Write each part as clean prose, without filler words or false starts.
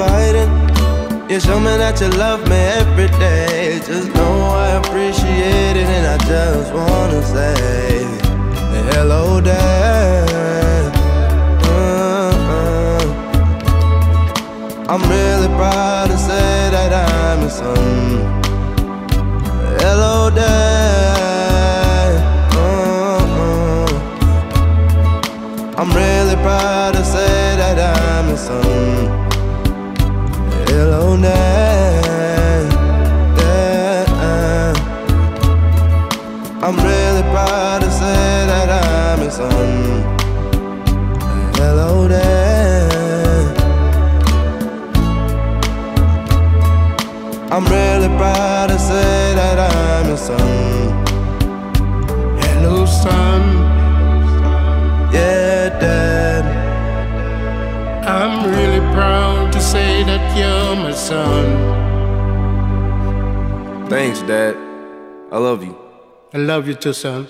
fighting. You show me that you love me every day. Just know I appreciate it, and I just wanna say hello, Dad. I'm really proud to say that I'm your son. Hello, Dad. I'm really proud to say that I'm your son. Hello, Dad. I'm really proud to say that I'm your son. Hello, Dad. I'm really proud to say that I'm your son. Hello, son. Yeah, Dad. I'm really proud to say that you're my son. Thanks, Dad. I love you. I love you too, son.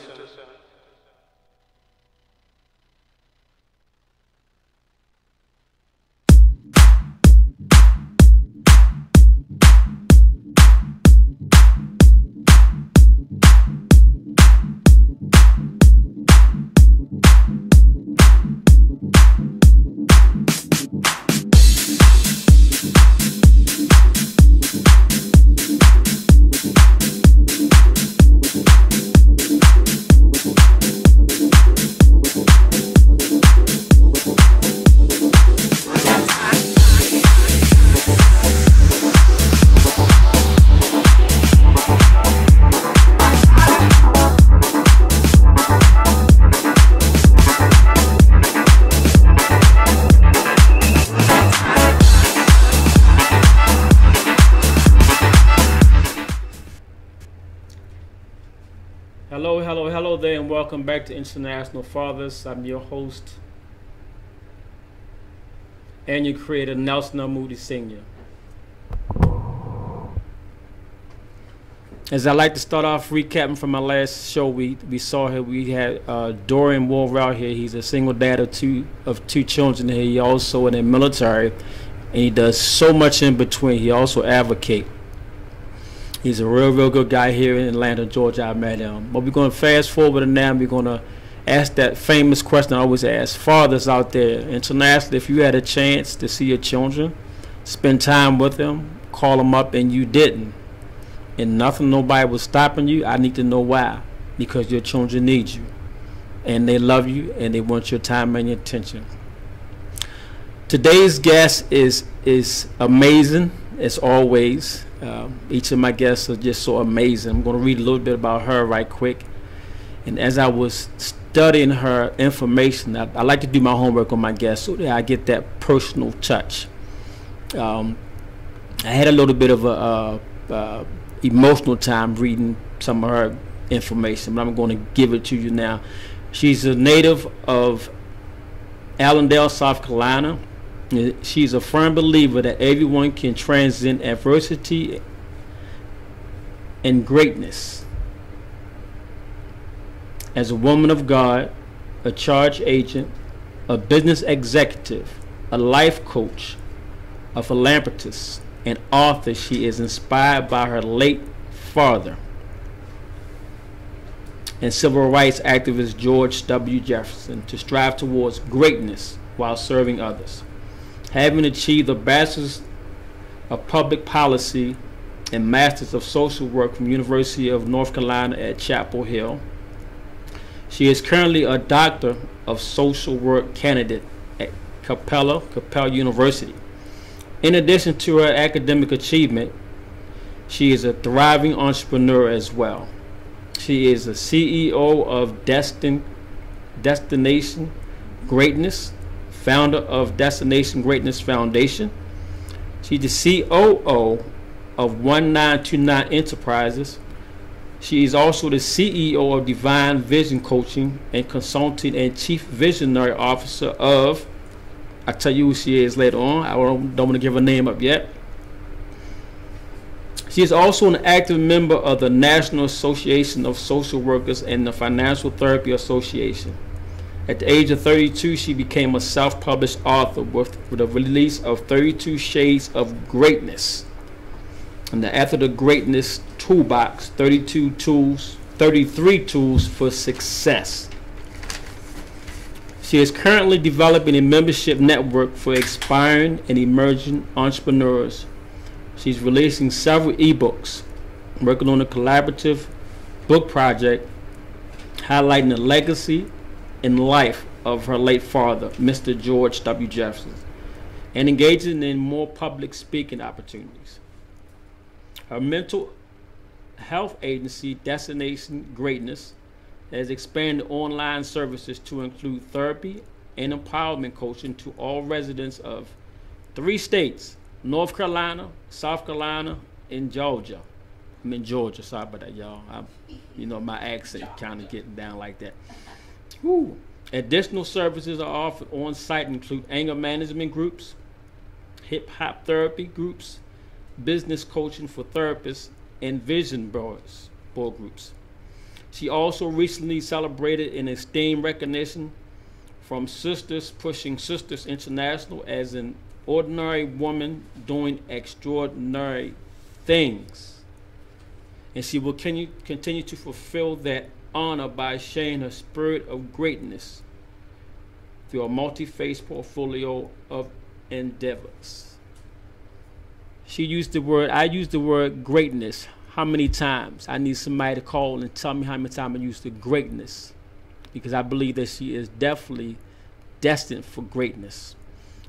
Hello there, and welcome back to International Fathers. I'm your host and your creator, Nelson L. Moody Sr. As I like to start off recapping from my last show, we saw here we had Dorian Wolver out here. He's a single dad of two children. He also in the military, and he does so much in between. He also advocates. He's a real good guy here in Atlanta, Georgia. I met him. But we're going to fast forward, and now we're going to ask that famous question I always ask fathers out there internationally. If you had a chance to see your children, spend time with them, call them up, and you didn't, and nobody was stopping you, I need to know why. Because your children need you, and they love you, and they want your time and your attention. Today's guest is amazing, as always. Each of my guests are just so amazing. I'm going to read a little bit about her right quick. And as I was studying her information, I like to do my homework on my guests so that I get that personal touch. I had a little bit of a emotional time reading some of her information, but I'm going to give it to you now. She's a native of Allendale, South Carolina. She's a firm believer that everyone can transcend adversity and greatness. As a woman of God, a charge agent, a business executive, a life coach, a philanthropist, and author, she is inspired by her late father and civil rights activist George W. Jefferson to strive towards greatness while serving others. Having achieved a Bachelor's of Public Policy and Master's of Social Work from University of North Carolina at Chapel Hill, she is currently a Doctor of Social Work candidate at Capella University. In addition to her academic achievement, she is a thriving entrepreneur as well. She is a CEO of Destination Greatness, founder of Destination Greatness Foundation. She's the COO of 1929 Enterprises. She is also the CEO of Divine Vision Coaching and Consulting and Chief Visionary Officer of, I'll tell you who she is later on. I don't want to give her name up yet. She is also an active member of the National Association of Social Workers and the Financial Therapy Association. At the age of 32, she became a self-published author with the release of 32 Shades of Greatness. And the After the Greatness Toolbox, 33 tools for success. She is currently developing a membership network for aspiring and emerging entrepreneurs. She's releasing several ebooks, working on a collaborative book project highlighting the legacy and life of her late father, Mr. George W. Jefferson, and engaging in more public speaking opportunities. Her mental health agency, Destination Greatness, has expanded online services to include therapy and empowerment coaching to all residents of 3 states, North Carolina, South Carolina, and Georgia. I'm in Georgia, sorry about that, y'all. My accent kind of getting down like that. Woo. Additional services are offered on site include anger management groups, hip hop therapy groups, business coaching for therapists, and vision board groups. She also recently celebrated an esteemed recognition from Sisters Pushing Sisters International as an ordinary woman doing extraordinary things. And she will continue to fulfill that honor by sharing her spirit of greatness through a multi-faced portfolio of endeavors. I used the word greatness. How many times? I need somebody to call and tell me how many times I used the greatness, because I believe that she is definitely destined for greatness.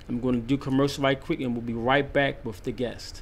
I'm going to do commercial right quick and we'll be right back with the guest.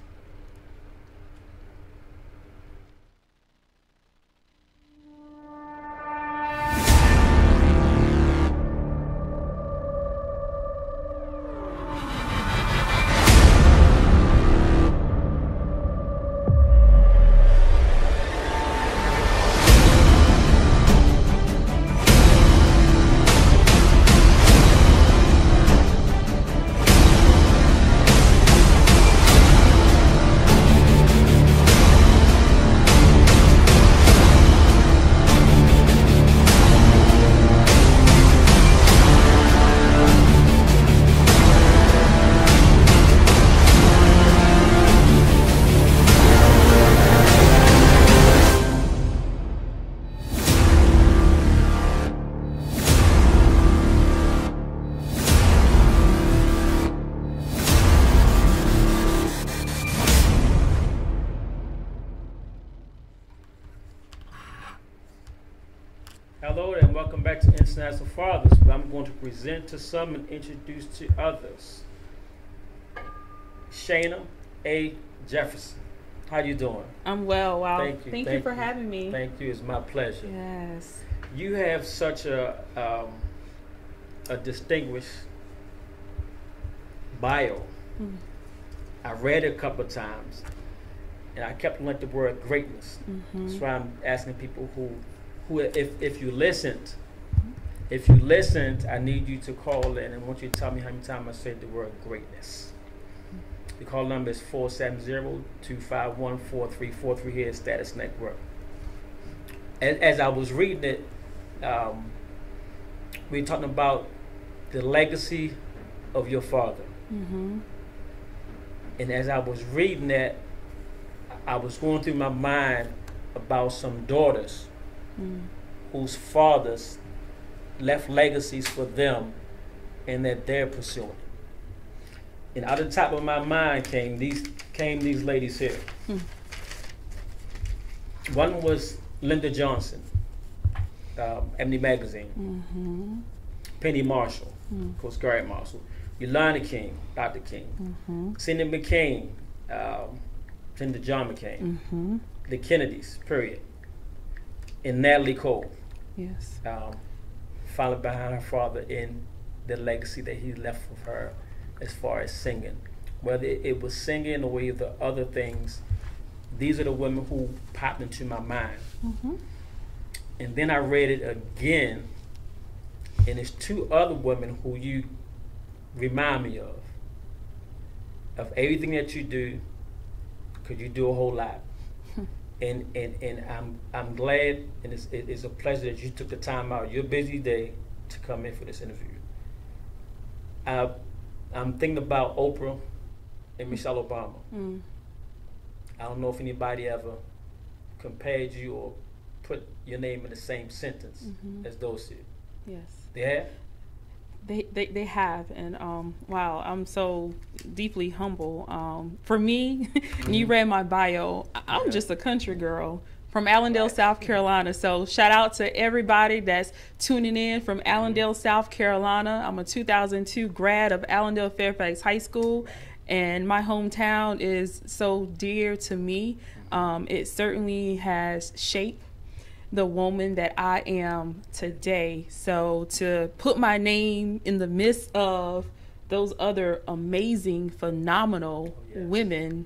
Hello and welcome back to International Fathers, where I'm going to present to some and introduce to others Shanna A. Jefferson. How you doing? I'm well. Wow. Thank you for having me. Thank you. It's my pleasure. Yes. You have such a distinguished bio. I read it a couple of times, and I kept looking at the word greatness. That's why I'm asking people who if you listened, I need you to call in and I want you to tell me how many times I said the word greatness. The call number is 470-251-4343 here at Status Network. As I was reading it, we were talking about the legacy of your father. And as I was reading that, I was going through my mind about some daughters whose fathers left legacies for them and that they're pursuing. And out of the top of my mind came these ladies here. One was Linda Johnson, Ebony Magazine, Penny Marshall, Coach Garrett Marshall, Yolanda King, Dr. King, Cindy McCain, Senator John McCain, the Kennedys, period, and Natalie Cole. Yes. Followed behind her father in the legacy that he left with her as far as singing. Whether it was singing or either other things, these are the women who popped into my mind. And then I read it again, and it's 2 other women who you remind me of everything that you do, because you do a whole lot. And I'm glad, and it's a pleasure that you took the time out of your busy day to come in for this interview. I'm thinking about Oprah and Michelle Obama. I don't know if anybody ever compared you or put your name in the same sentence as those two. Yes. They have? They have, and wow, I'm so deeply humble. For me, and you read my bio, I'm just a country girl from Allendale, South Carolina. So shout out to everybody that's tuning in from Allendale, South Carolina. I'm a 2002 grad of Allendale Fairfax High School, and my hometown is so dear to me. It certainly has shaped the woman that I am today. So to put my name in the midst of those other amazing, phenomenal women,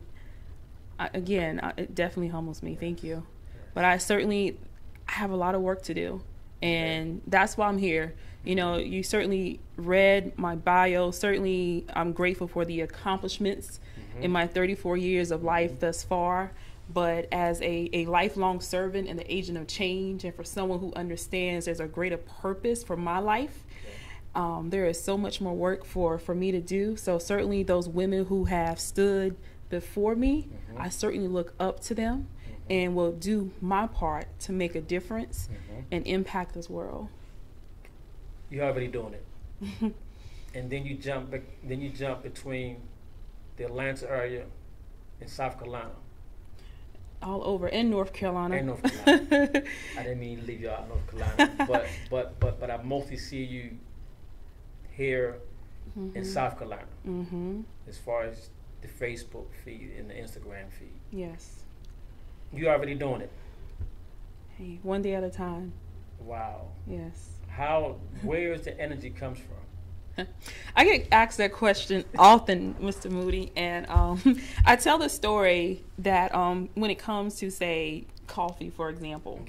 it definitely humbles me. Thank you. But I have a lot of work to do, and that's why I'm here. You know, you certainly read my bio. Certainly, I'm grateful for the accomplishments in my 34 years of life thus far. But as a lifelong servant and the agent of change, and for someone who understands there's a greater purpose for my life, there is so much more work for me to do. So certainly those women who have stood before me, I certainly look up to them and will do my part to make a difference and impact this world. You're already doing it. And then you jump between the Atlanta area and South Carolina. All over, in North Carolina. And North Carolina. I didn't mean to leave you out of North Carolina, but I mostly see you here in South Carolina, as far as the Facebook feed and the Instagram feed. Yes. You're already doing it. Hey, one day at a time. Wow. Yes. Where is the energy comes from? I get asked that question often, Mr. Moody, and I tell the story that when it comes to, say, coffee, for example,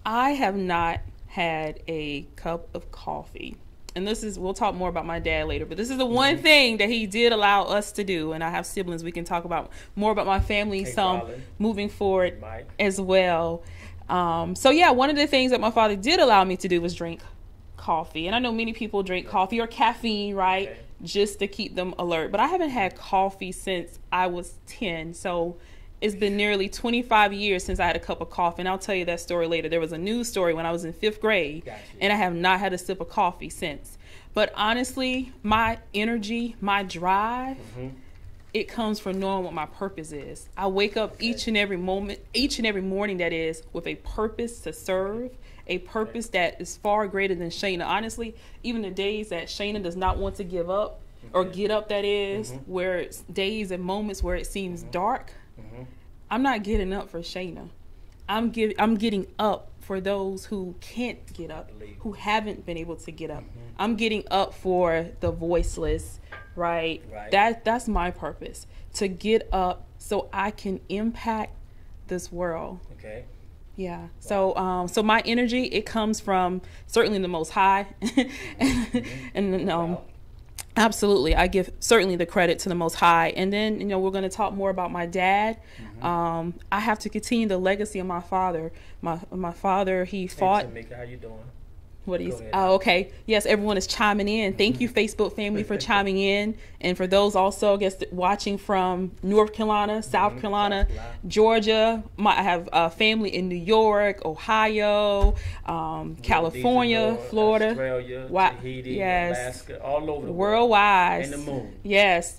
I have not had a cup of coffee. And we'll talk more about my dad later, but this is the one thing that he did allow us to do. And I have siblings. We can talk about more about my family moving forward as well. So yeah, one of the things that my father did allow me to do was drink coffee. And I know many people drink coffee or caffeine, right? Just to keep them alert. But I haven't had coffee since I was 10. So it's been nearly 25 years since I had a cup of coffee. And I'll tell you that story later. There was a news story when I was in 5th grade, and I have not had a sip of coffee since. But honestly, my energy, my drive, it comes from knowing what my purpose is. I wake up each and every morning, that is, with a purpose to serve, a purpose that is far greater than Shanna. Honestly, even the days that Shanna does not want to give up or get up, that is, where it's days and moments where it seems dark, I'm not getting up for Shanna. I'm getting up for those who can't get up, who haven't been able to get up. I'm getting up for the voiceless, right? That's my purpose, to get up so I can impact this world. Yeah. So so my energy, it comes from certainly the Most High. and absolutely, I give certainly the credit to the Most High. And then, we're going to talk more about my dad. I have to continue the legacy of my father. My father, he fought. Hey, Tamika, how you doing? What is? Oh, okay. Yes, everyone is chiming in. Thank you, Facebook family, for chiming in, and for those also, I guess, watching from North Carolina, South Carolina, Georgia. I have family in New York, Ohio, California, Florida, Australia, Tahiti, Alaska, all over the worldwide, and the moon. Yes.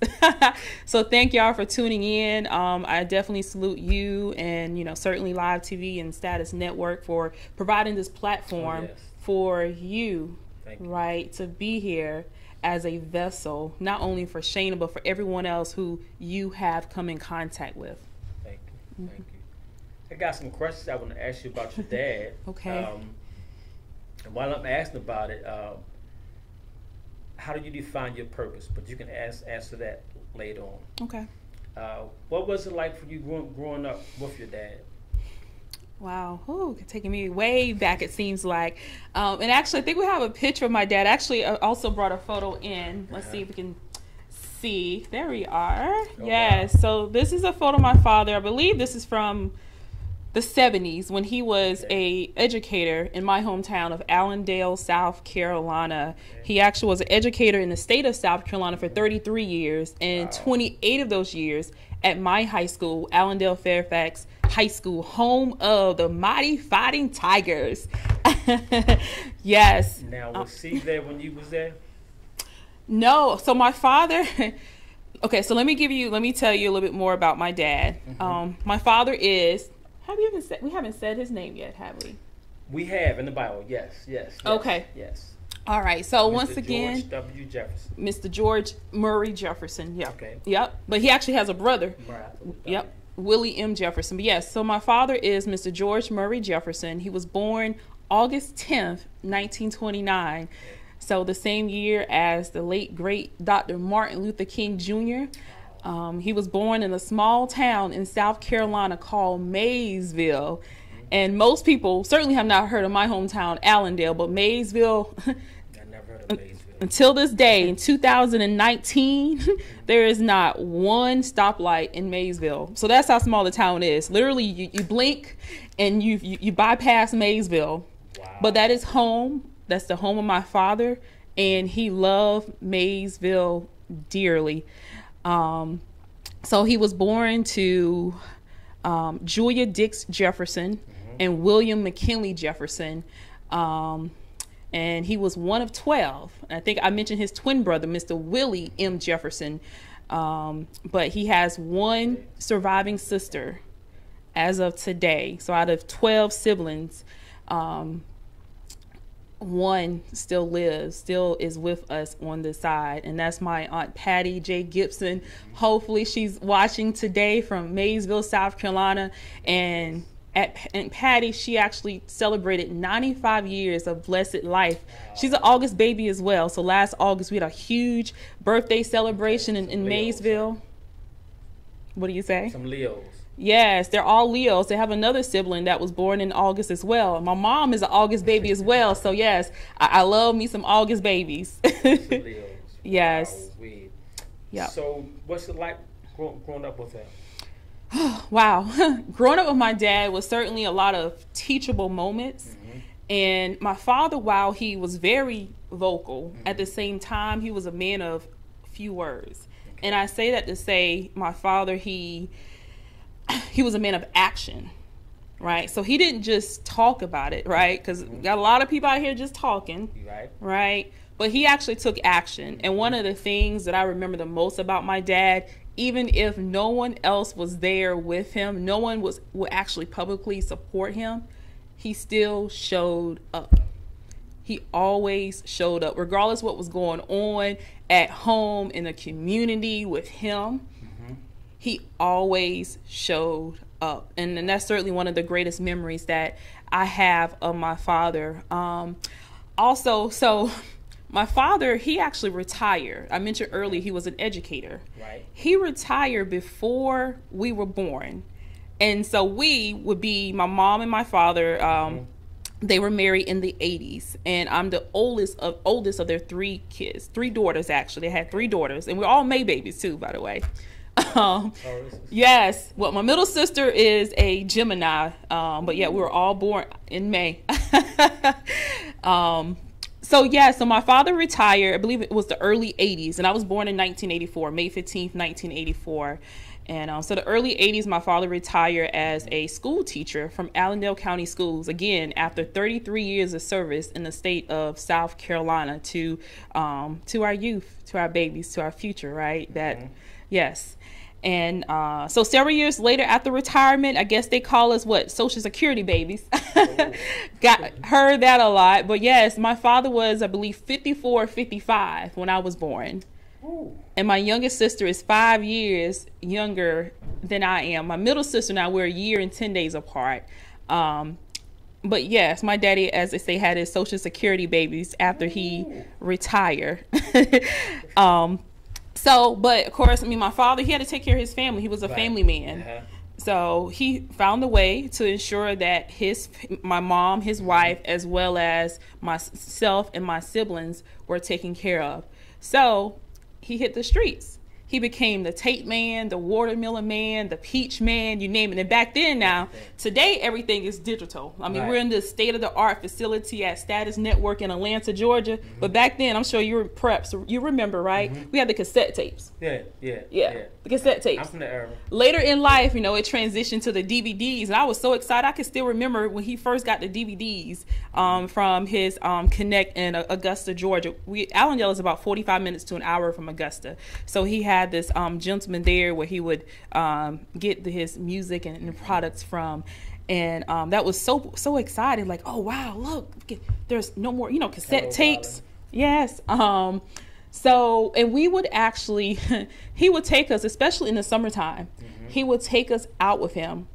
So thank y'all for tuning in. I definitely salute you, and certainly Lyve TV and Status Network for providing this platform. For you, right, to be here as a vessel, not only for Shanna, but for everyone else who you have come in contact with. Thank you. Thank you. I got some questions I want to ask you about your dad. And while I'm asking about it, how do you define your purpose? But you can answer that later on. What was it like for you growing up with your dad? Wow. Ooh, taking me way back, it seems like. And actually, I think we have a picture of my dad. Actually, I also brought a photo in. Let's see if we can see. There we are. Yes. Wow. So this is a photo of my father. I believe this is from the 70s when he was a educator in my hometown of Allendale, South Carolina. He actually was an educator in the state of South Carolina for 33 years, and 28 of those years at my high school, Allendale Fairfax High School, home of the mighty Fighting Tigers. Yes. Now, was he there when you was there? No. So my father. Okay, so let me tell you a little bit more about my dad. My father is. We haven't said his name yet, have we? We have in the Bible. Yes. Okay. Yes. All right. So Mr. once again, George W. Jefferson. Mr. George Murray Jefferson. Yep. Okay. Yep. But he actually has a brother. Right. Yep. Willie M. Jefferson. But yes, so my father is Mr. George Murray Jefferson. He was born August 10th, 1929. So the same year as the late, great Dr. Martin Luther King Jr. He was born in a small town in South Carolina called Maysville. And most people certainly have not heard of my hometown, Allendale, but Maysville, I never heard of Maysville. Until this day, in 2019, there is not one stoplight in Maysville. So that's how small the town is. Literally, you blink and you bypass Maysville. Wow. But that is home. That's the home of my father, and he loved Maysville dearly. So he was born to Julia Dix Jefferson and William McKinley Jefferson. And he was one of 12. I think I mentioned his twin brother, Mr. Willie M. Jefferson. But he has one surviving sister as of today. So out of 12 siblings, one still lives, still is with us on the side, and that's my Aunt Patty J. Gibson. Hopefully she's watching today from Maysville, South Carolina. And Aunt Patty, she actually celebrated 95 years of blessed life. She's an August baby as well. So last August we had a huge birthday celebration in Maysville. What do you say? Some Leos. Yes, they're all Leos. They have another sibling that was born in August as well. My mom is an August baby as well. So yes, I love me some August babies. Leos. Yes. Wow, yeah. So what's it like growing up with him? Wow. Growing up with my dad was certainly a lot of teachable moments. And my father, while he was very vocal, at the same time, he was a man of few words. And I say that to say my father, he was a man of action, right? So he didn't just talk about it, right? Because we got a lot of people out here just talking, right? But he actually took action. And one of the things that I remember the most about my dad, even if no one else was there with him, no one would actually publicly support him, he still showed up. He always showed up, regardless what was going on at home, in the community with him. He always showed up. And that's certainly one of the greatest memories that I have of my father. Also, so my father, he actually retired. I mentioned earlier he was an educator. Right. He retired before we were born. And so we would be, my mom and my father, they were married in the 80s. And I'm the oldest of their 3 kids, 3 daughters actually. They had 3 daughters. And we're all May babies too, by the way. Yes. Well, my middle sister is a Gemini, but yeah, we were all born in May. So my father retired, I believe it was the early 80s, and I was born in 1984, May 15th, 1984. And so the early 80s, my father retired as a school teacher from Allendale County Schools, again, after 33 years of service in the state of South Carolina to our youth, to our babies, to our future, right? Yes. And so several years later after retirement, I guess they call us Social Security babies. Heard that a lot. But yes, my father was, I believe, 54 or 55 when I was born. Ooh. And my youngest sister is 5 years younger than I am. My middle sister and I, we're a year and 10 days apart. But yes, my daddy, as they say, had his Social Security babies after he retired. But of course, I mean, my father, he had to take care of his family. He was a family man. So he found a way to ensure that my mom, his wife, as well as myself and my siblings were taken care of. So he hit the streets. He became the tape man, the watermelon man, the peach man, you name it. And back then now, today everything is digital. I mean, we're in the state-of-the-art facility at Status Network in Atlanta, Georgia. But back then, I'm sure you were prepped, so you remember, right? We had the cassette tapes. Yeah. The cassette tapes. I'm from the era. Later in life, you know, it transitioned to the DVDs. And I was so excited. I can still remember when he first got the DVDs from his Connect in Augusta, Georgia. Allendale is about 45 minutes to an hour from Augusta. So he had this gentleman there where he would get his music and products from, and that was so exciting. Like, oh wow, look, there's no more, you know, cassette tapes. Yes. So, and we would actually, he would take us, especially in the summertime, he would take us out with him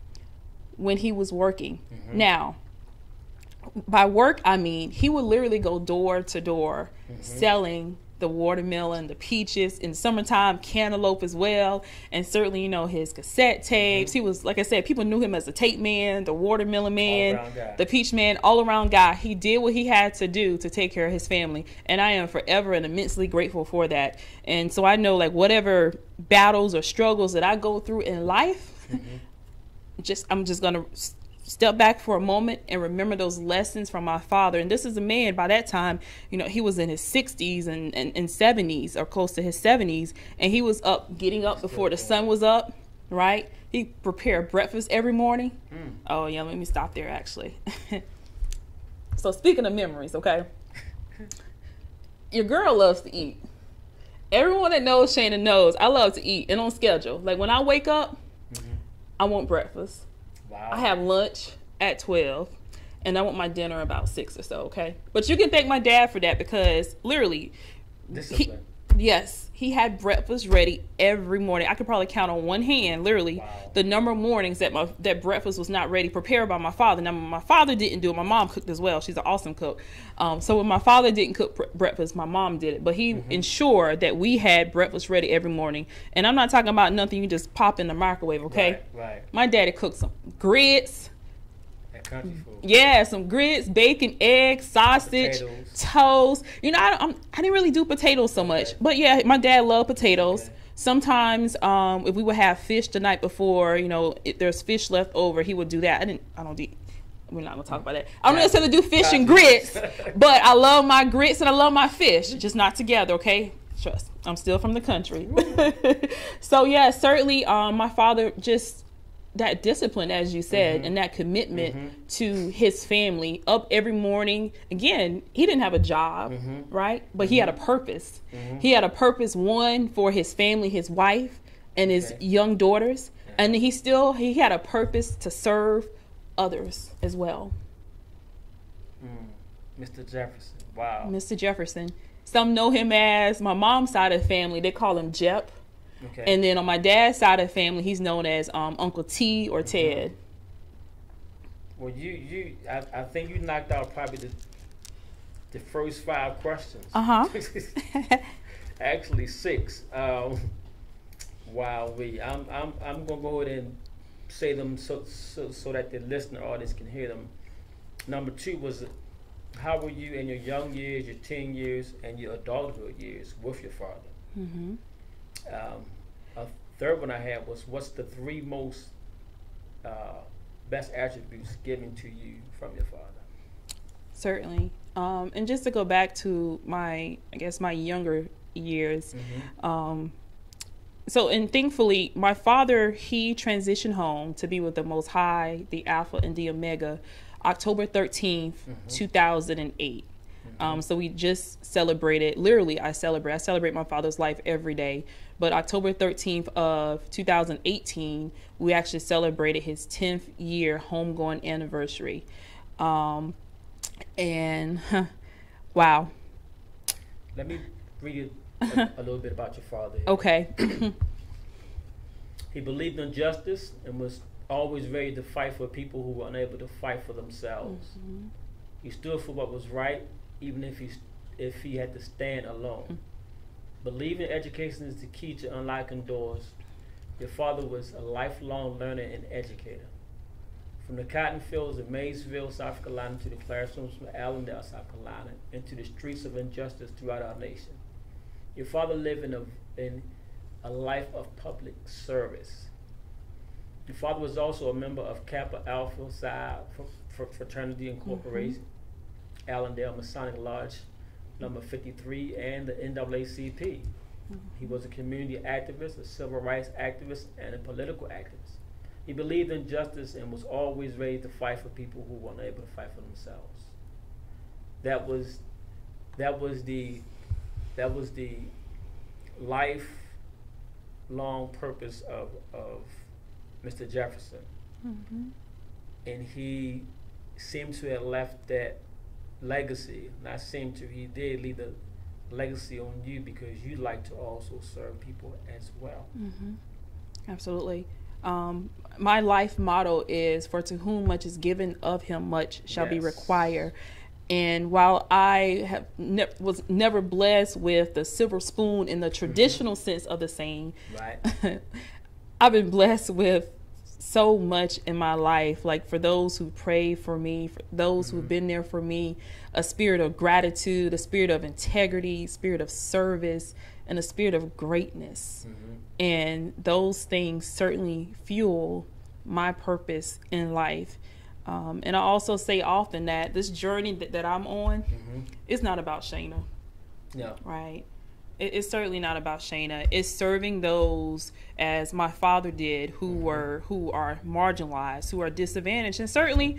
when he was working. Now, by work, I mean, he would literally go door to door selling the watermelon, the peaches, in summertime, cantaloupe as well, and certainly, you know, his cassette tapes. He was, like I said, people knew him as the tape man, the watermelon man, the peach man, all-around guy. He did what he had to do to take care of his family, and I am forever and immensely grateful for that. And so I know, like, whatever battles or struggles that I go through in life, I'm just gonna step back for a moment and remember those lessons from my father. And this is a man, by that time, you know, he was in his 60s and 70s, or close to his 70s, and he was getting up before the sun was up, right? He prepared breakfast every morning. Oh yeah, let me stop there actually. So speaking of memories, okay, your girl loves to eat. Everyone that knows Shanna knows I love to eat, and on schedule. Like when I wake up, I want breakfast. Wow. I have lunch at 12, and I want my dinner about 6 or so, okay? But you can thank my dad for that, because literally, he had breakfast ready every morning. I could probably count on one hand, literally, the number of mornings that breakfast was not ready, prepared by my father. Now, my father didn't do it. My mom cooked as well. She's an awesome cook. So when my father didn't cook breakfast, my mom did it. But he ensured that we had breakfast ready every morning. And I'm not talking about nothing you just pop in the microwave, okay? Right. My daddy cooked some grits. Country food. Yeah, some grits, bacon, eggs, sausage, toast. You know, I didn't really do potatoes so much, but yeah, my dad loved potatoes. Sometimes, if we would have fish the night before, you know, if there's fish left over, he would do that. We're not gonna talk about that. I don't necessarily do fish and grits, but I love my grits and I love my fish, just not together. Okay, trust. I'm still from the country. So yeah, certainly, my father just. That discipline, as you said, and that commitment to his family, up every morning. Again, he didn't have a job, right? But he had a purpose. He had a purpose, one, for his family, his wife, and his young daughters. And he had a purpose to serve others as well. Mr. Jefferson, wow. Mr. Jefferson. Some know him as, my mom's side of the family, they call him Jep. And then on my dad's side of the family, he's known as Uncle T or Ted. Well, I think you knocked out probably the first 5 questions. Actually 6. Wow, I'm gonna go ahead and say them so that the listener audience can hear them. Number 2 was, how were you in your young years, your teen years, and your adulthood years with your father? A third one I had was, what's the 3 most best attributes given to you from your father? Certainly. And just to go back to my younger years. So, and thankfully, my father, he transitioned home to be with the Most High, the Alpha and the Omega, October 13th, 2008. So we just celebrated, literally I celebrate my father's life every day. But October 13th of 2018, we actually celebrated his 10th year homegoing anniversary. And wow. Let me read a little bit about your father. Okay. He believed in justice and was always ready to fight for people who were unable to fight for themselves. He stood for what was right, even if he had to stand alone. Believing education is the key to unlocking doors. Your father was a lifelong learner and educator. From the cotton fields of Maysville, South Carolina, to the classrooms of Allendale, South Carolina, and to the streets of injustice throughout our nation. Your father lived in a life of public service. Your father was also a member of Kappa Alpha Psi Fraternity Incorporated, Allendale Masonic Lodge number 53, and the NAACP. He was a community activist, a civil rights activist, and a political activist. He believed in justice and was always ready to fight for people who weren't able to fight for themselves. That was the lifelong purpose of Mr. Jefferson. And he seemed to have left that legacy. Not seemed to, he did leave the legacy on you because you like to also serve people as well. Absolutely. My life motto is, for to whom much is given, of him much shall be required. And while I was never blessed with the silver spoon in the traditional sense of the saying, I've been blessed with so much in my life, like for those who pray for me, for those who've been there for me, a spirit of gratitude, a spirit of integrity, spirit of service, and a spirit of greatness. And those things certainly fuel my purpose in life. And I also say often that this journey that I'm on is not about Shanna. No. Right? It's certainly not about Shanna. It's serving those, as my father did, who are marginalized, who are disadvantaged. And certainly,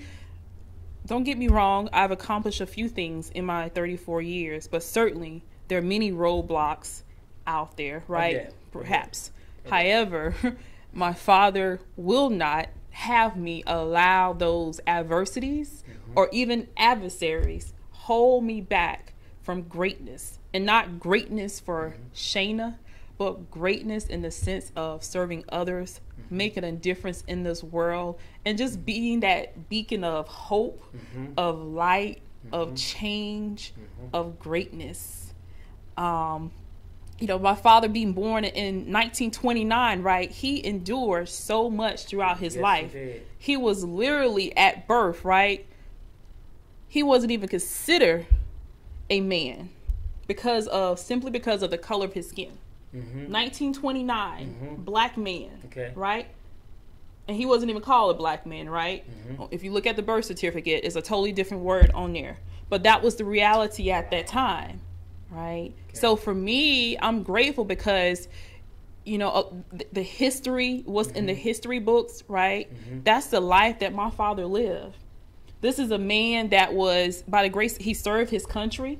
don't get me wrong, I've accomplished a few things in my 34 years, but certainly there are many roadblocks out there, right? Perhaps. However, my father will not have me allow those adversities or even adversaries hold me back from greatness. And not greatness for Shanna, but greatness in the sense of serving others, making a difference in this world, and just being that beacon of hope, of light, of change, of greatness. You know, my father being born in 1929, right? He endured so much throughout his life. He was literally at birth, right? He wasn't even considered a man simply because of the color of his skin. 1929, black man, right? And he wasn't even called a black man, right? If you look at the birth certificate, it's a totally different word on there. But that was the reality at that time, right? So for me, I'm grateful because, you know, the history, what's in the history books, right? That's the life that my father lived. This is a man that was, by the grace, he served his country.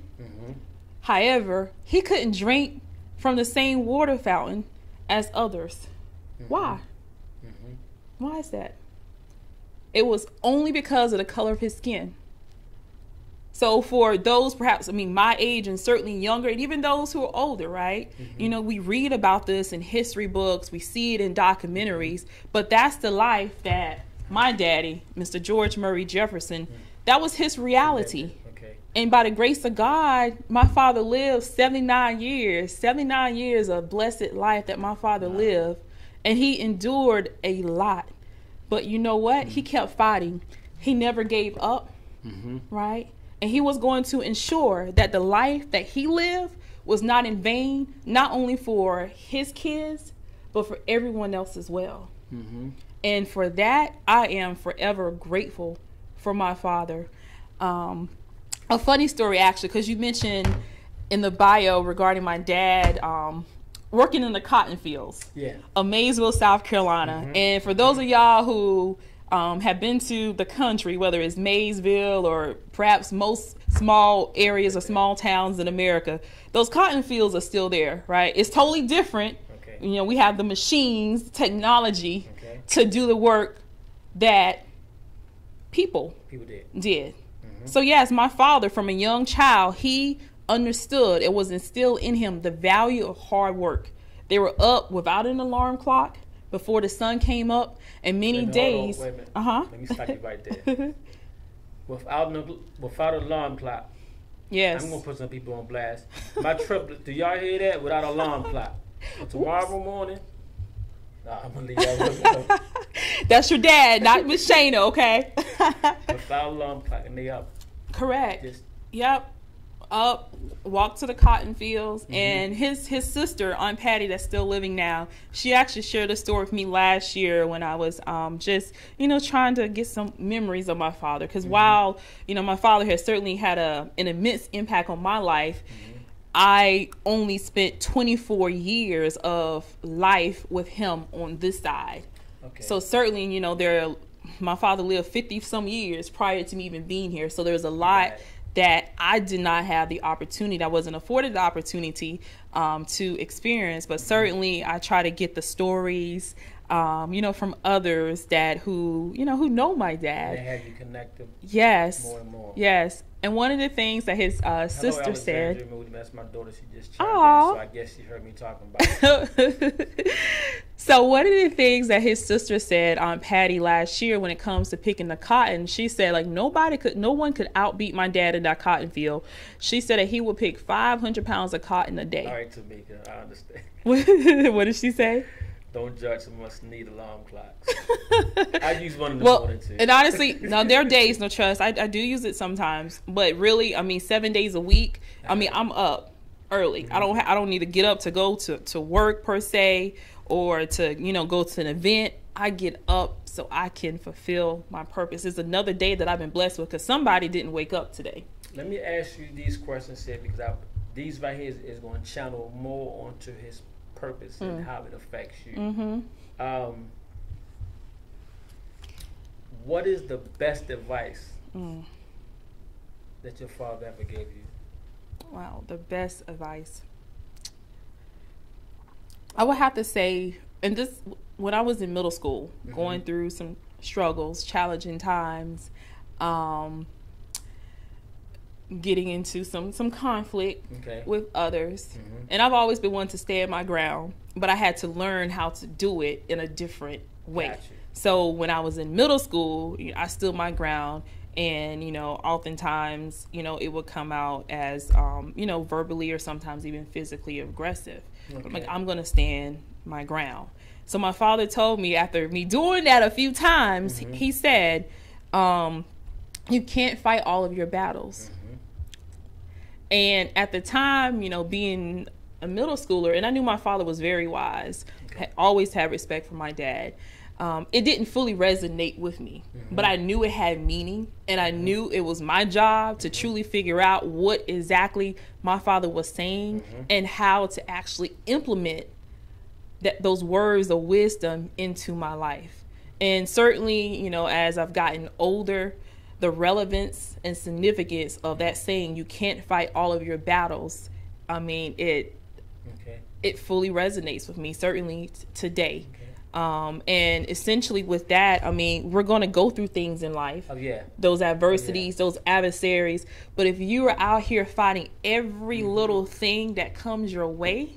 However, he couldn't drink from the same water fountain as others. Why? Why is that? It was only because of the color of his skin. So for those perhaps, I mean, my age and certainly younger, and even those who are older, right? You know, we read about this in history books, we see it in documentaries, but that's the life that my daddy, Mr. George Murray Jefferson, that was his reality. And by the grace of God, my father lived 79 years of blessed life that my father lived. And he endured a lot. But you know what? He kept fighting. He never gave up, right? And he was going to ensure that the life that he lived was not in vain, not only for his kids, but for everyone else as well. And for that, I am forever grateful for my father. A funny story, actually, because you mentioned in the bio regarding my dad working in the cotton fields of Maysville, South Carolina. And for those of y'all who have been to the country, whether it's Maysville or perhaps most small areas or small towns in America, those cotton fields are still there, right? It's totally different. You know, we have the machines, technology to do the work that people did. So yes, my father, from a young child, he understood, it was instilled in him, the value of hard work. They were up without an alarm clock before the sun came up, and many days. Wait a minute. Let me stop you right there. Without an alarm clock. Yes. I'm gonna put some people on blast. My trip. Do y'all hear that? Without an alarm clock. Tomorrow morning. Nah, I'm gonna leave that. That's your dad, not Miss Shanna, okay? Without alarm clock, and they up. Correct. Yep. up, walk to the cotton fields, and his sister, Aunt Patty, that's still living now, she actually shared a story with me last year when I was just, trying to get some memories of my father. Because while, my father has certainly had an immense impact on my life, I only spent 24 years of life with him on this side. Okay. So certainly, my father lived 50 some years prior to me even being here. So there's a lot that I did not have the opportunity. I wasn't afforded the opportunity to experience. But certainly I try to get the stories, from others who know my dad. They have you connected. Yes. More and more. Yes. And one of the things that his sister said. That's my daughter. She just chimed in, so I guess she heard me talking about it. So one of the things that his sister said on Patty last year when it comes to picking the cotton, she said like no one could outbeat my dad in that cotton field. She said that he would pick 500 pounds of cotton a day. All right, Tamika, I understand. What did she say? Don't judge someone must need alarm clocks. I use one in the morning too. And honestly, now there are days, no trust. I do use it sometimes, but really, 7 days a week. I'm up early. I don't need to get up to go to work per se, or to go to an event. I get up so I can fulfill my purpose. It's another day that I've been blessed with because somebody didn't wake up today. Let me ask you these questions here because these right here is going to channel more onto his purpose and how it affects you. What is the best advice that your father ever gave you? Wow, the best advice. I would have to say, and this when I was in middle school, going through some struggles, challenging times, getting into some conflict with others. And I've always been one to stand my ground, but I had to learn how to do it in a different way. Gotcha. So when I was in middle school, I stood my ground, and oftentimes it would come out as verbally or sometimes even physically aggressive. I'm like, I'm gonna stand my ground. So my father told me, after me doing that a few times, he said, you can't fight all of your battles. And at the time, being a middle schooler, and I knew my father was very wise, always had respect for my dad. It didn't fully resonate with me, but I knew it had meaning, and I knew it was my job to truly figure out what exactly my father was saying and how to actually implement those words of wisdom into my life. And certainly, as I've gotten older, the relevance and significance of that saying, you can't fight all of your battles, it fully resonates with me, certainly today. And essentially with that, we're going to go through things in life, those adversities, those adversaries. But if you are out here fighting every little thing that comes your way,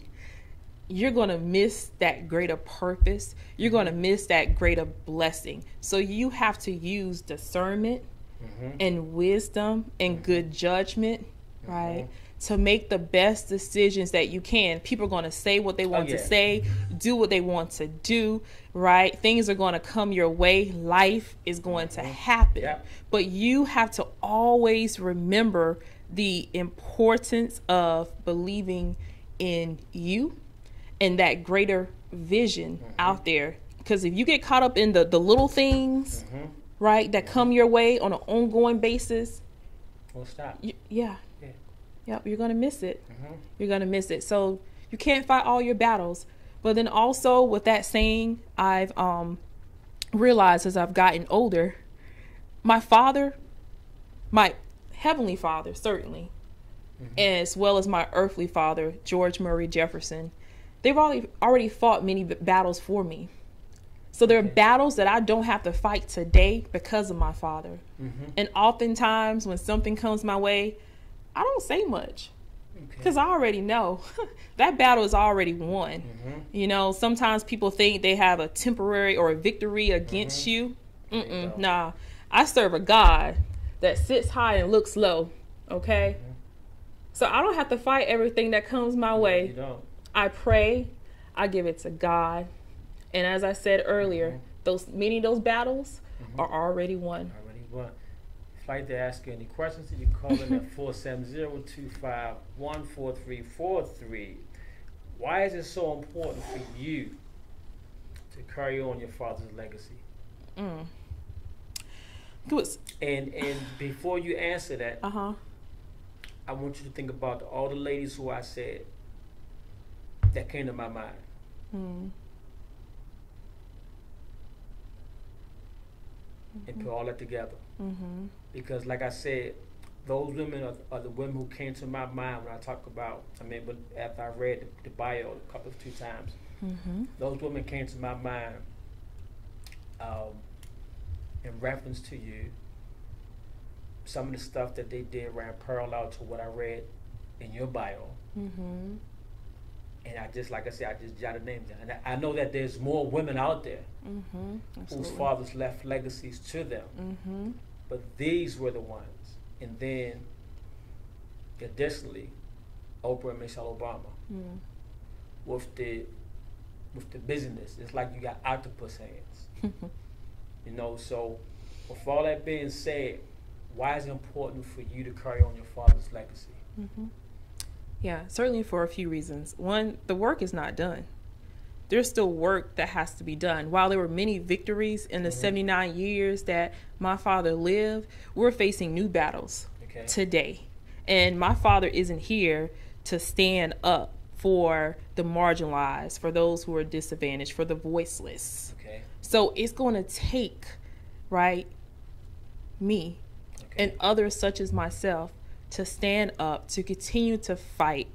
you're going to miss that greater purpose. You're going to miss that greater blessing. So you have to use discernment and wisdom and good judgment, right? To make the best decisions that you can. People are going to say what they want to say, do what they want to do, right? Things are going to come your way. Life is going to happen. But you have to always remember the importance of believing in you and that greater vision out there. Because if you get caught up in the little things, right, that come your way on an ongoing basis, we'll stop. Yep, you're going to miss it. You're going to miss it. So you can't fight all your battles. But then also with that saying, I've realized as I've gotten older, my father, my heavenly father, certainly, as well as my earthly father, George Murray Jefferson, they've already fought many battles for me. So there are battles that I don't have to fight today because of my father. And oftentimes when something comes my way, I don't say much because I already know that battle is already won. Sometimes people think they have a temporary or a victory against you. Nah, I serve a God that sits high and looks low. So I don't have to fight everything that comes my way. You don't. I pray, I give it to God. And as I said earlier, many of those battles are already won. like to ask you any questions. You can call in at 470-251-4343. Why is it so important for you to carry on your father's legacy? And before you answer that, I want you to think about all the ladies who I said that came to my mind. And put all that together. Because like I said, those women are the women who came to my mind when I talk about, after I read the bio a couple of 2 times, those women came to my mind in reference to you. Some of the stuff that they did ran parallel to what I read in your bio. And I just jotted names down. And I know that there's more women out there whose fathers left legacies to them. But these were the ones. And then, additionally, Oprah and Michelle Obama. With the busyness, it's like you got octopus hands. You know, so with all that being said, why is it important for you to carry on your father's legacy? Yeah, certainly for a few reasons. One, the work is not done. There's still work that has to be done. While there were many victories in the 79 years that my father lived, we're facing new battles today. And my father isn't here to stand up for the marginalized, for those who are disadvantaged, for the voiceless. So it's going to take, me and others such as myself to stand up, to continue to fight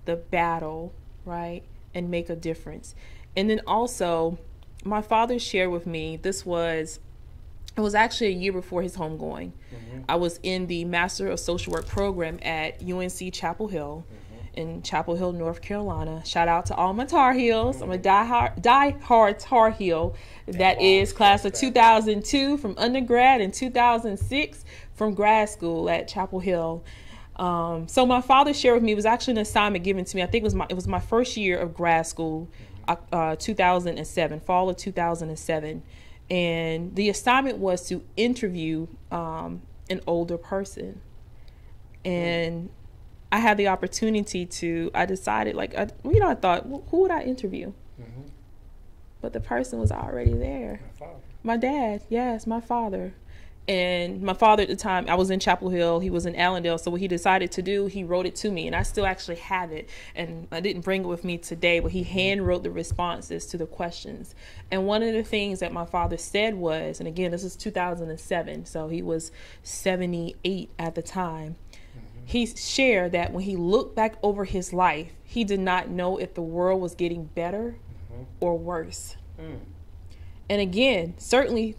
the battle, and make a difference. And then also, my father shared with me, it was actually a year before his homegoing. I was in the Master of Social Work program at UNC Chapel Hill in Chapel Hill, North Carolina. Shout out to all my Tar Heels. I'm a die-hard Tar Heel. That is class of 2002 from undergrad and 2006 from grad school at Chapel Hill. So my father shared with me, it was actually an assignment given to me. I think it was my first year of grad school, 2007, fall of 2007. And the assignment was to interview an older person. And I had the opportunity I decided, I thought, who would I interview? But the person was already there. My dad, yes, my father. And my father at the time, I was in Chapel Hill, he was in Allendale, so what he decided to do, he wrote it to me, and I still actually have it. And I didn't bring it with me today, but he hand wrote the responses to the questions. And one of the things that my father said was, and again, this is 2007, so he was 78 at the time. He shared that when he looked back over his life, he did not know if the world was getting better or worse. And again, certainly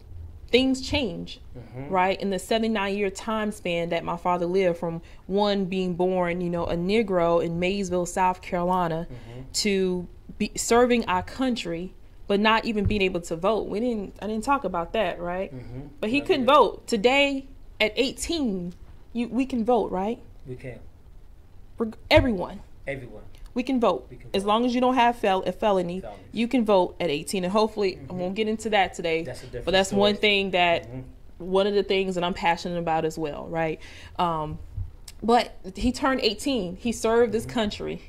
things change, in the 79-year time span that my father lived, from one being born, a Negro in Maysville, South Carolina, to serving our country, but not even being able to vote. I didn't talk about that, But he couldn't vote. Today, at 18, we can vote, right? We can. Everyone. We can vote. As long as you don't have a felony, you can vote at 18. And hopefully, I won't get into that today, but that's story. One thing that, one of the things that I'm passionate about as well, But he turned 18. He served this country.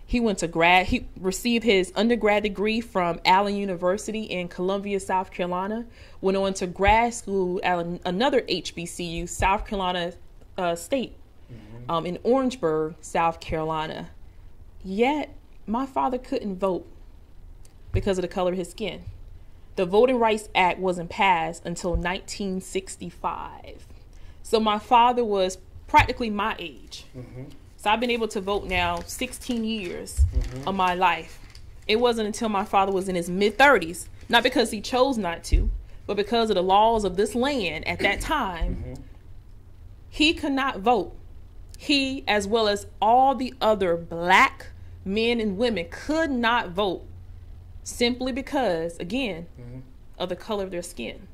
He he received his undergrad degree from Allen University in Columbia, South Carolina, went on to grad school at another HBCU, South Carolina State. In Orangeburg, South Carolina. Yet, my father couldn't vote because of the color of his skin. The Voting Rights Act wasn't passed until 1965. So my father was practically my age. So I've been able to vote now 16 years of my life. It wasn't until my father was in his mid-30s, not because he chose not to, but because of the laws of this land at that time, he could not vote. He, as well as all the other black men and women, could not vote simply because, again, of the color of their skin.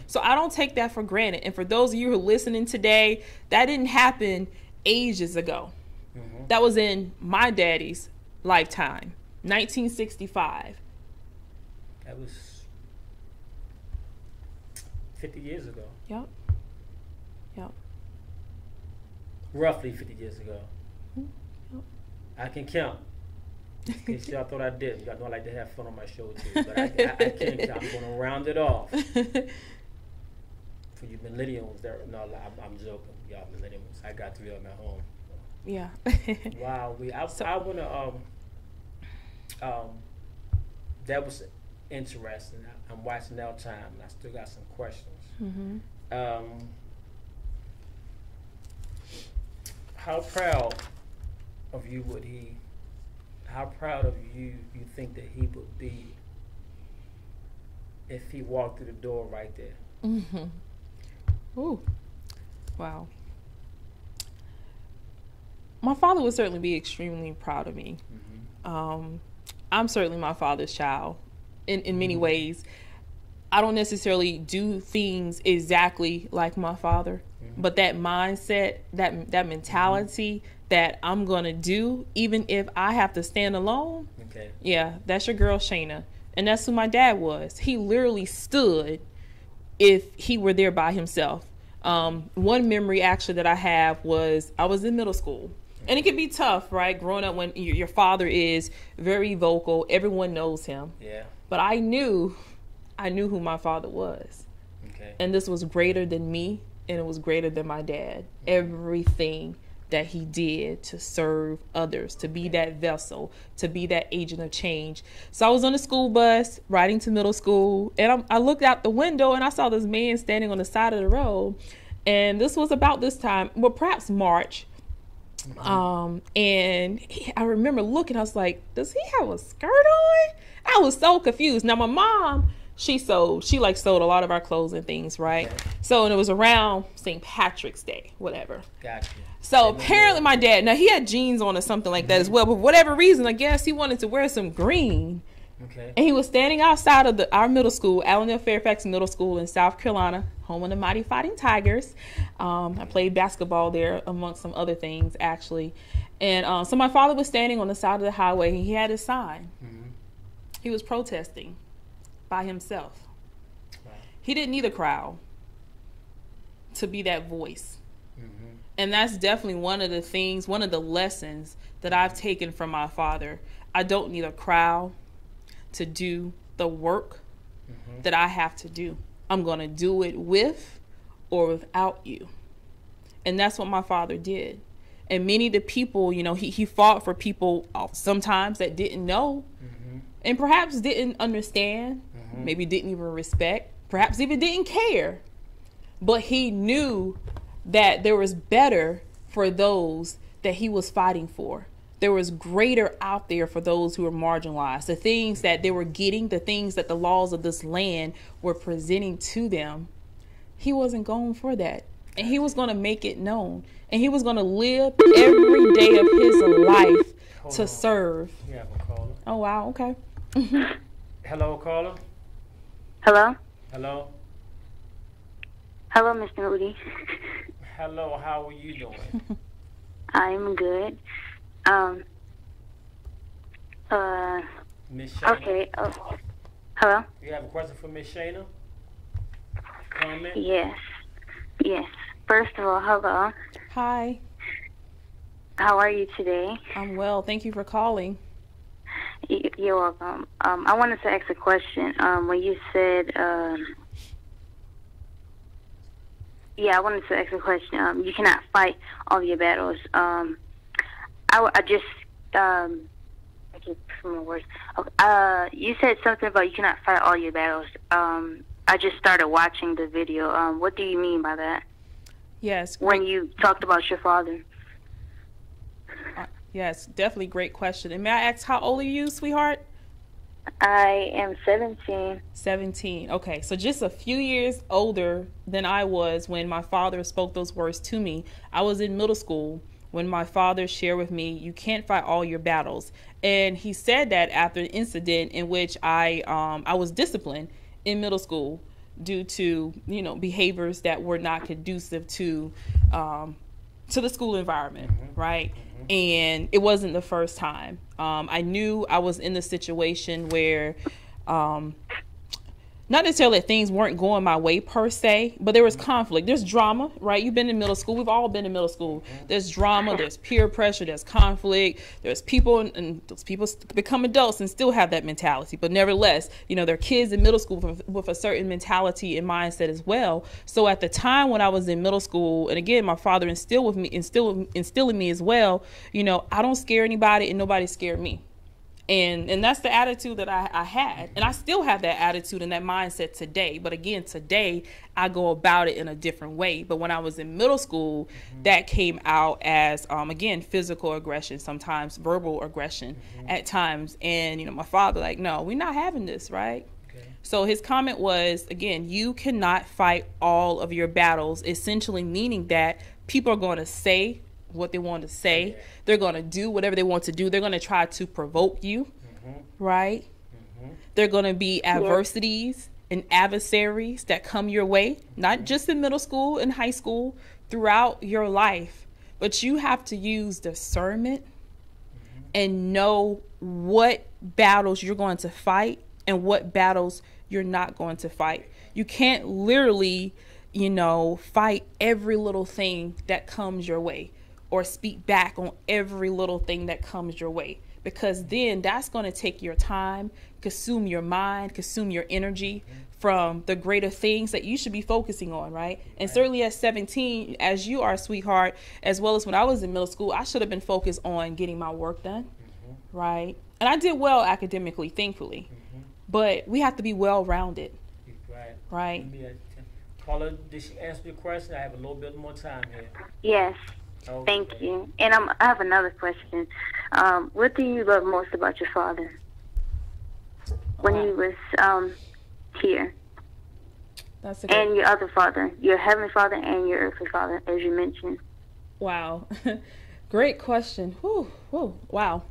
So I don't take that for granted. And for those of you who are listening today, that didn't happen ages ago. That was in my daddy's lifetime, 1965. That was 50 years ago. Yep. Yep. Roughly 50 years ago. Yep. I can count. In case y'all thought I did. Y'all know I like to have fun on my show too. But I can't count. I'm going to round it off. For you millennials, no, I'm joking. Y'all millennials. I got 3 of them at home. Yeah. Wow. I want to, that was interesting. I'm watching now time, and I still got some questions. Mm-hmm. How proud of you would he? How proud of you think that he would be if he walked through the door right there? Mm-hmm. Ooh, wow. My father would certainly be extremely proud of me. Mm-hmm. I'm certainly my father's child in many ways. I don't necessarily do things exactly like my father, but that mindset, that mentality that I'm gonna do, even if I have to stand alone. Okay. Yeah, that's your girl Shanna, and that's who my dad was. He literally stood if he were there by himself. One memory actually that I have was I was in middle school. And it can be tough, right? Growing up when your father is very vocal, everyone knows him. Yeah. But I knew who my father was. Okay. And this was greater than me, and it was greater than my dad. Everything that he did to serve others, to be that vessel, to be that agent of change. So I was on the school bus riding to middle school, and I looked out the window and I saw this man standing on the side of the road. And this was about this time, well, perhaps March. And I remember looking, I was like, does he have a skirt on? I was so confused. Now my mom, she sold a lot of our clothes and things, right? Okay. So, and it was around St. Patrick's Day, whatever. Gotcha. So apparently my dad, now he had jeans on or something like that as well, but for whatever reason, I guess he wanted to wear some green. Okay. And he was standing outside of our middle school, Allendale Fairfax Middle School in South Carolina, home of the Mighty Fighting Tigers. I played basketball there, amongst some other things, actually. And so my father was standing on the side of the highway, and he had his sign. Mm-hmm. He was protesting by himself. Wow. He didn't need a crowd to be that voice. Mm-hmm. And that's definitely one of the lessons that I've taken from my father. I don't need a crowd to do the work that I have to do. I'm going to do it with or without you. And that's what my father did. And many of the people, he fought for people sometimes that didn't know and perhaps didn't understand, maybe didn't even respect, perhaps even didn't care. But he knew that there was better for those that he was fighting for. There was greater out there for those who were marginalized. The things that they were getting, the things that the laws of this land were presenting to them, he wasn't going for that. And he was going to make it known. And he was going to live every day of his life to serve. You have a caller. Oh, wow. Okay. Hello, caller. Hello? Hello? Hello, Mr. Moody. Hello, how are you doing? I'm good. Miss Shanna. Okay. Hello? You have a question for Miss Shanna? Comment? Yes. First of all, hello. Hi. How are you today? I'm well. Thank you for calling. You're welcome. I wanted to ask a question. When you said, I wanted to ask a question. You cannot fight all your battles. I just some more words. Okay. You said something about you cannot fight all your battles. I just started watching the video. What do you mean by that? Yes. When you talked about your father. Yes, definitely great question. And may I ask, how old are you, sweetheart? I am 17. 17. Okay, so just a few years older than I was when my father spoke those words to me. I was in middle school when my father shared with me, you can't fight all your battles. And he said that after an incident in which I was disciplined in middle school due to, behaviors that were not conducive to the school environment, right? And it wasn't the first time. I knew I was in the situation where not necessarily that things weren't going my way per se, but there was conflict. There's drama, right? You've been in middle school. We've all been in middle school. There's drama, there's peer pressure, there's conflict, there's people, and those people become adults and still have that mentality. But nevertheless, you know, they're kids in middle school with a certain mentality and mindset as well. So at the time when I was in middle school, and again, my father instilling me as well, you know, I don't scare anybody and nobody scared me. And that's the attitude that I had. And I still have that attitude and that mindset today. But again, today, I go about it in a different way. But when I was in middle school, that came out as, again, physical aggression, sometimes verbal aggression at times. And, you know, my father, like, no, we're not having this, right? Okay. So his comment was, again, you cannot fight all of your battles, essentially meaning that people are going to say what they want to say. Okay. They're going to do whatever they want to do. They're going to try to provoke you, right? They're going to be adversities and adversaries that come your way, not just in middle school and high school, throughout your life. But you have to use discernment and know what battles you're going to fight and what battles you're not going to fight. You can't literally, you know, fight every little thing that comes your way, or speak back on every little thing that comes your way, because then that's going to take your time, consume your mind, consume your energy from the greater things that you should be focusing on, right? And certainly at 17, as you are, sweetheart, as well as when I was in middle school, I should have been focused on getting my work done, right? And I did well academically, thankfully, but we have to be well-rounded, right? Paula, did she answer your question? I have a little bit more time here. Yes. Okay. Thank you. And I have another question. What do you love most about your father when he was here? And your other father, your heavenly father and your earthly father, as you mentioned. Wow. Great question. Whew, whew, wow.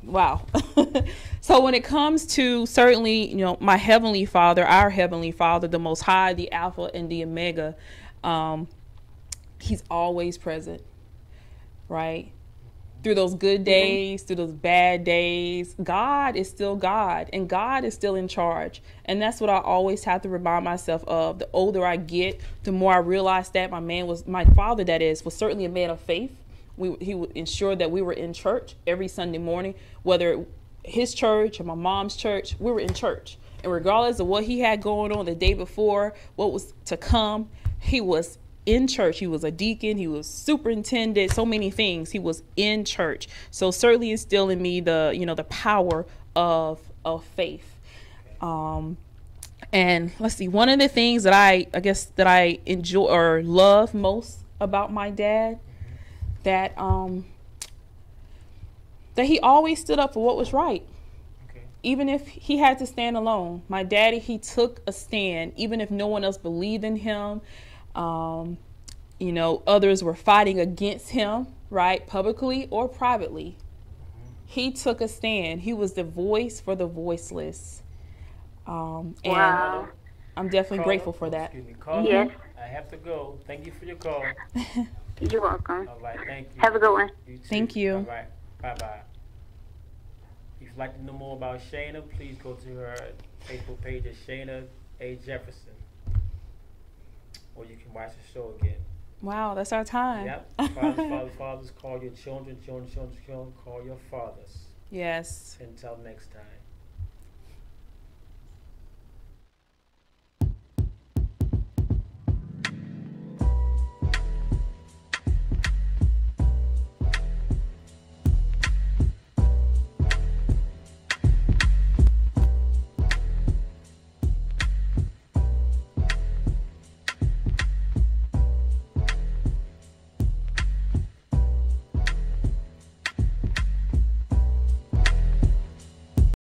Wow. So when it comes to certainly, you know, my heavenly father, our heavenly father, the Most High, the Alpha and the Omega, he's always present, right? Through those good days, through those bad days, God is still God, and God is still in charge. And that's what I always have to remind myself of. The older I get, the more I realize that my father, that is, was certainly a man of faith. He would ensure that we were in church every Sunday morning, whether his church or my mom's church, we were in church. And regardless of what he had going on the day before, what was to come, he was in church. He was a deacon, he was superintendent, so many things. He was in church. So certainly instilled in me the power of faith. And let's see, one of the things that I enjoy or love most about my dad, that he always stood up for what was right. Even if he had to stand alone. My daddy, he took a stand, even if no one else believed in him. You know, others were fighting against him, right? Publicly or privately. He took a stand. He was the voice for the voiceless. And wow. I'm definitely grateful for that. Excuse me, Carla, yes. I have to go. Thank you for your call. You're welcome. All right, thank you. Have a good one. You too. Thank you. All right, bye-bye. If you'd like to know more about Shanna, please go to her Facebook page at Shanna A. Jefferson. Or you can watch the show again. Wow, that's our time. Yep. Fathers, call your children, call your fathers. Yes. Until next time.